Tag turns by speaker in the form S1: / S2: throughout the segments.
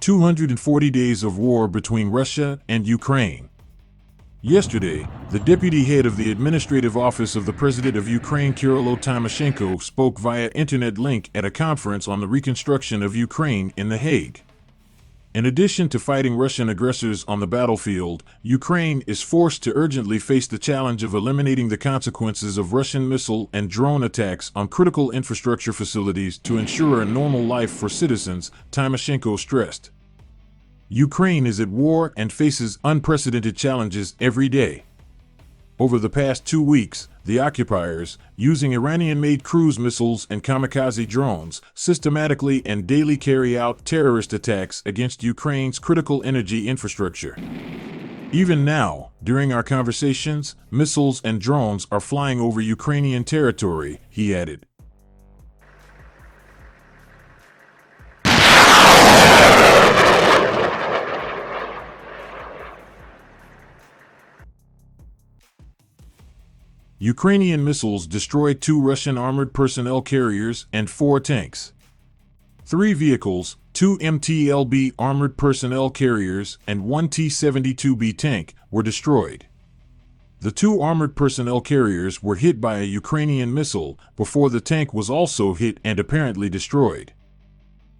S1: 240 days of war between Russia and Ukraine. Yesterday, the deputy head of the administrative office of the President of Ukraine, Kyrylo Tymoshenko, spoke via internet link at a conference on the reconstruction of Ukraine in The Hague. In addition to fighting Russian aggressors on the battlefield, Ukraine is forced to urgently face the challenge of eliminating the consequences of Russian missile and drone attacks on critical infrastructure facilities to ensure a normal life for citizens, Tymoshenko stressed. Ukraine is at war and faces unprecedented challenges every day. Over the past 2 weeks, the occupiers, using Iranian-made cruise missiles and kamikaze drones, systematically and daily carry out terrorist attacks against Ukraine's critical energy infrastructure. Even now, during our conversations, missiles and drones are flying over Ukrainian territory, he added. Ukrainian missiles destroyed 2 Russian armored personnel carriers and 4 tanks. 3 vehicles, 2 MTLB armored personnel carriers and 1 T-72B tank, were destroyed. The 2 armored personnel carriers were hit by a Ukrainian missile before the tank was also hit and apparently destroyed.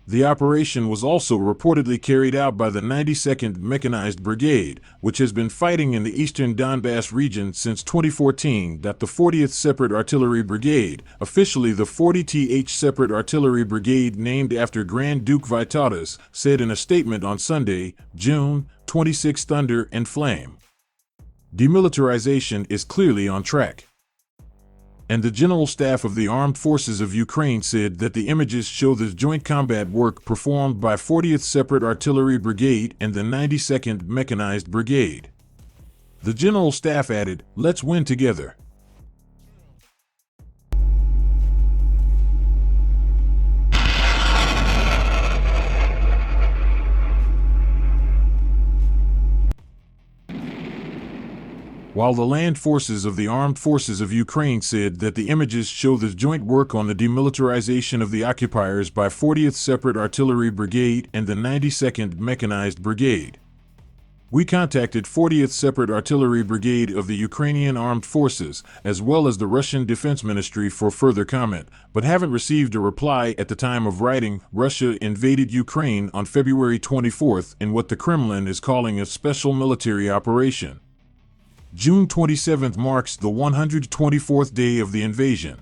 S1: The operation was also reportedly carried out by the 92nd Mechanized Brigade, which has been fighting in the eastern Donbass region since 2014. The 40th Separate Artillery Brigade, officially the 40th Separate Artillery Brigade named after Grand Duke Vytautas, said in a statement on Sunday, June 26, "Thunder and flame. Demilitarization is clearly on track." And the General Staff of the Armed Forces of Ukraine said that the images show the joint combat work performed by 40th Separate Artillery Brigade and the 92nd Mechanized Brigade. The General Staff added, "Let's win together." While the land forces of the Armed Forces of Ukraine said that the images show the joint work on the demilitarization of the occupiers by 40th Separate Artillery Brigade and the 92nd Mechanized Brigade. We contacted 40th Separate Artillery Brigade of the Ukrainian Armed Forces, as well as the Russian Defense Ministry for further comment, but haven't received a reply at the time of writing. Russia invaded Ukraine on February 24th in what the Kremlin is calling a special military operation. June 27 marks the 124th day of the invasion.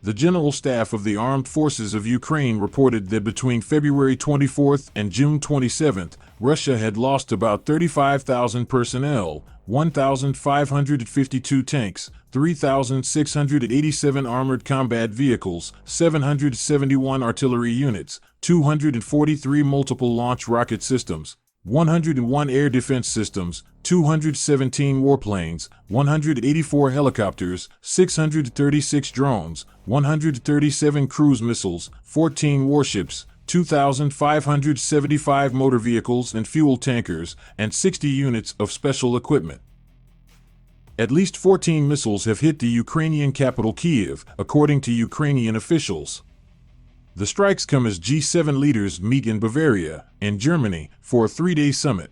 S1: The General Staff of the Armed Forces of Ukraine reported that between February 24 and June 27, Russia had lost about 35,000 personnel, 1,552 tanks, 3,687 armored combat vehicles, 771 artillery units, 243 multiple launch rocket systems, 101 air defense systems, 217 warplanes, 184 helicopters, 636 drones, 137 cruise missiles, 14 warships, 2,575 motor vehicles and fuel tankers, and 60 units of special equipment. At least 14 missiles have hit the Ukrainian capital Kyiv, according to Ukrainian officials. The strikes come as G7 leaders meet in Bavaria and Germany for a 3-day summit.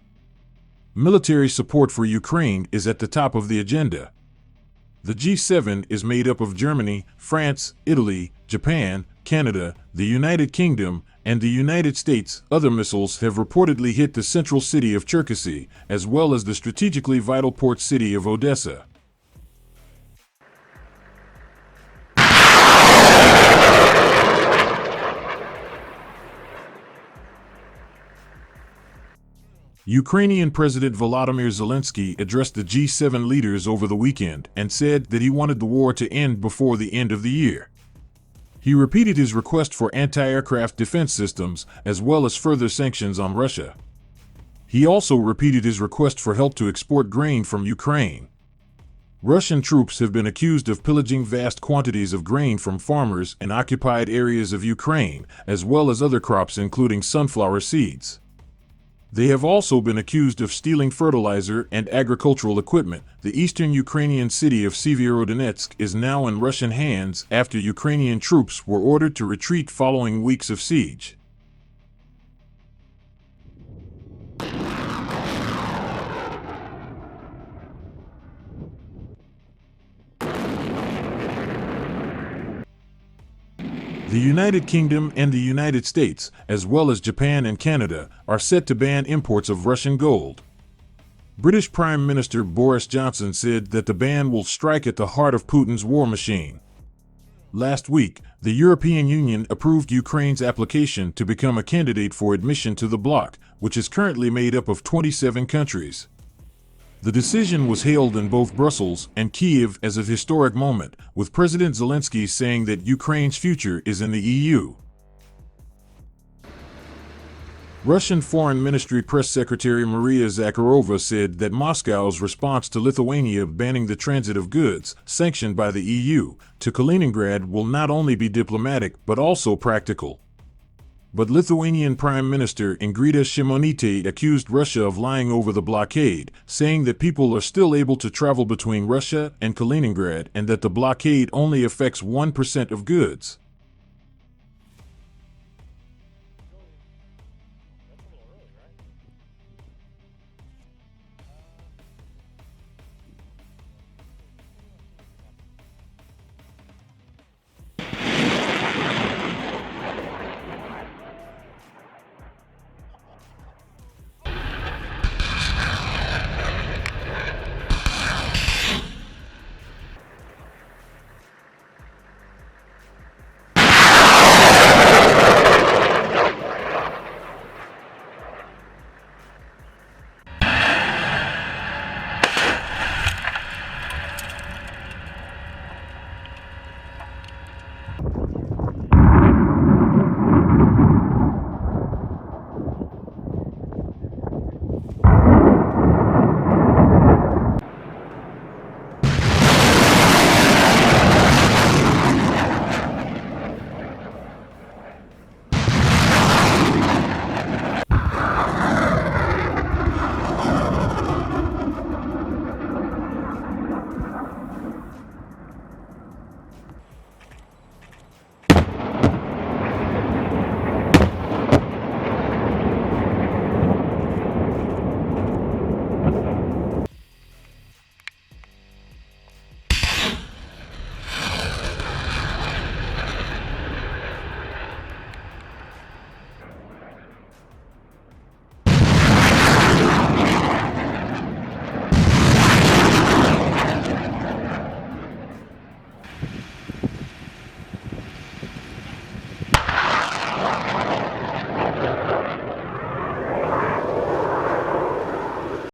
S1: Military support for Ukraine is at the top of the agenda. The G7 is made up of Germany, France, Italy, Japan, Canada, the United Kingdom, and the United States. Other missiles have reportedly hit the central city of Cherkasy, as well as the strategically vital port city of Odessa. Ukrainian President Volodymyr Zelensky addressed the G7 leaders over the weekend and said that he wanted the war to end before the end of the year. He repeated his request for anti-aircraft defense systems as well as further sanctions on Russia. He also repeated his request for help to export grain from Ukraine. Russian troops have been accused of pillaging vast quantities of grain from farmers in occupied areas of Ukraine, as well as other crops including sunflower seeds. They have also been accused of stealing fertilizer and agricultural equipment. The eastern Ukrainian city of Severodonetsk is now in Russian hands after Ukrainian troops were ordered to retreat following weeks of siege. The United Kingdom and the United States, as well as Japan and Canada, are set to ban imports of Russian gold. British Prime Minister Boris Johnson said that the ban will strike at the heart of Putin's war machine. Last week, the European Union approved Ukraine's application to become a candidate for admission to the bloc, which is currently made up of 27 countries. The decision was hailed in both Brussels and Kyiv as a historic moment, with President Zelensky saying that Ukraine's future is in the EU. Russian Foreign Ministry Press Secretary Maria Zakharova said that Moscow's response to Lithuania banning the transit of goods, sanctioned by the EU, to Kaliningrad will not only be diplomatic but also practical. But Lithuanian Prime Minister Ingrida Šimonytė accused Russia of lying over the blockade, saying that people are still able to travel between Russia and Kaliningrad and that the blockade only affects 1% of goods.